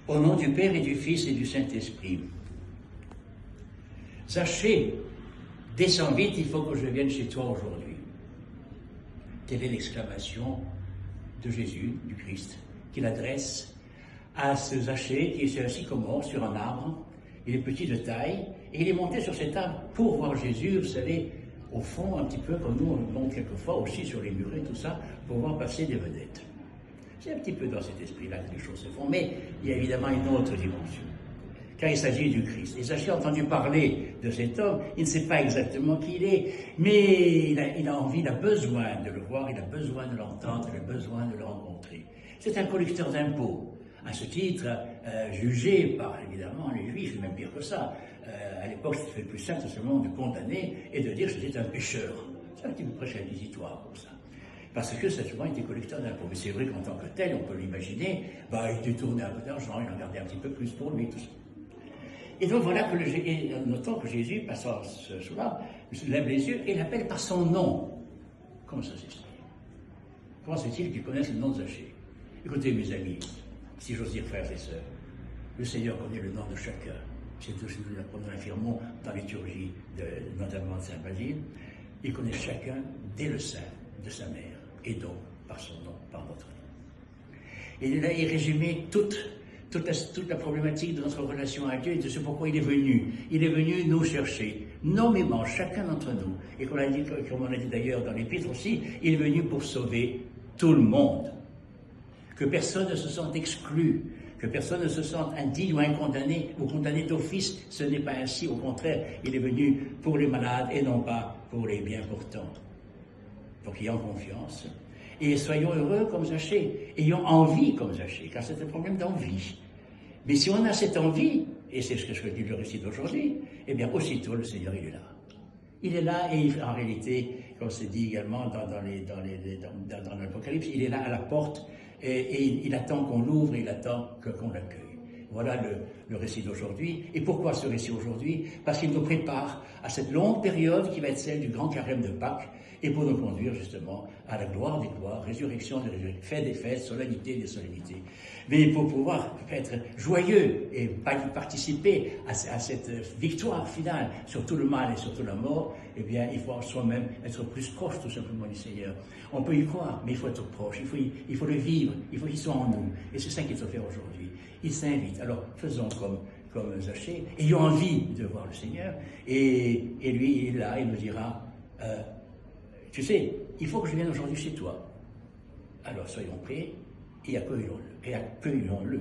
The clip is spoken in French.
Au nom du Père et du Fils et du Saint-Esprit. Zachée, descends vite, il faut que je vienne chez toi aujourd'hui. Telle est l'exclamation de Jésus, du Christ, qu'il adresse à ce Zachée qui est sur un sycomore, sur un arbre. Il est petit de taille, et il est monté sur cet arbre pour voir Jésus, vous savez, au fond, un petit peu comme nous, on monte quelquefois aussi sur les murs et tout ça, pour voir passer des vedettes. C'est un petit peu dans cet esprit-là que les choses se font, mais il y a évidemment une autre dimension. Quand il s'agit du Christ. Et Zachée a entendu parler de cet homme, il ne sait pas exactement qui il est, mais il a envie, il a besoin de le voir, il a besoin de l'entendre, il a besoin de le rencontrer. C'est un collecteur d'impôts. À ce titre, jugé par évidemment les Juifs, même pire que ça. À l'époque, c'était le plus simple, c'est seulement de condamner et de dire que c'était un pécheur. C'est un petit peu prêche inquisitoire comme ça. Parce que souvent il était collecteur d'impôts. Mais c'est vrai qu'en tant que tel, on peut l'imaginer, il détournait un peu d'argent, il en gardait un petit peu plus pour lui, tout ça. Et donc voilà que notons que Jésus, passant ce soir, lève les yeux et l'appelle par son nom. Comment ça s'explique? Comment se fait-il qu'ils connaissent le nom de Zachée? Écoutez mes amis, si j'ose dire frères et sœurs, le Seigneur connaît le nom de chacun. C'est tout ce que nous affirmons dans la liturgie, notamment de Saint Basile. Il connaît chacun dès le sein de sa mère, et donc par son nom, par notre nom. Et là, il résumait toute la problématique de notre relation à Dieu et de ce pourquoi il est venu. Il est venu nous chercher, nommément, chacun d'entre nous. Et comme on l'a dit d'ailleurs dans l'Épître aussi, il est venu pour sauver tout le monde. Que personne ne se sente exclu, que personne ne se sente indigne ou incondamné ou condamné d'office. Ce n'est pas ainsi, au contraire, il est venu pour les malades et non pas pour les bien portants. Donc ayons confiance et soyons heureux comme Zachée, ayons envie comme Zachée, car c'est un problème d'envie. Mais si on a cette envie, et c'est ce que dit le récit d'aujourd'hui, eh bien aussitôt le Seigneur il est là. Il est là et en réalité, comme c'est dit également dans l'Apocalypse, il est là à la porte et il attend qu'on l'ouvre et il attend qu'on l'accueille. Voilà le récit d'aujourd'hui. Et pourquoi ce récit aujourd'hui? Parce qu'il nous prépare à cette longue période qui va être celle du grand carême de Pâques et pour nous conduire justement à la gloire des gloires, résurrection des résurrections, fête des fêtes, solennité des solennités. Mais pour pouvoir être joyeux et participer à cette victoire finale sur tout le mal et sur toute la mort, eh bien, il faut soi-même être plus proche tout simplement du Seigneur. On peut y croire, mais il faut être proche, il faut le vivre, il faut qu'il soit en nous. Et c'est ça qu'il faut faire aujourd'hui. Il s'invite. Alors, faisons comme Zachée, ayons envie de voir le Seigneur, et lui, il est là, il nous dira, tu sais, il faut que je vienne aujourd'hui chez toi. Alors, soyons prêts, et accueillons-le.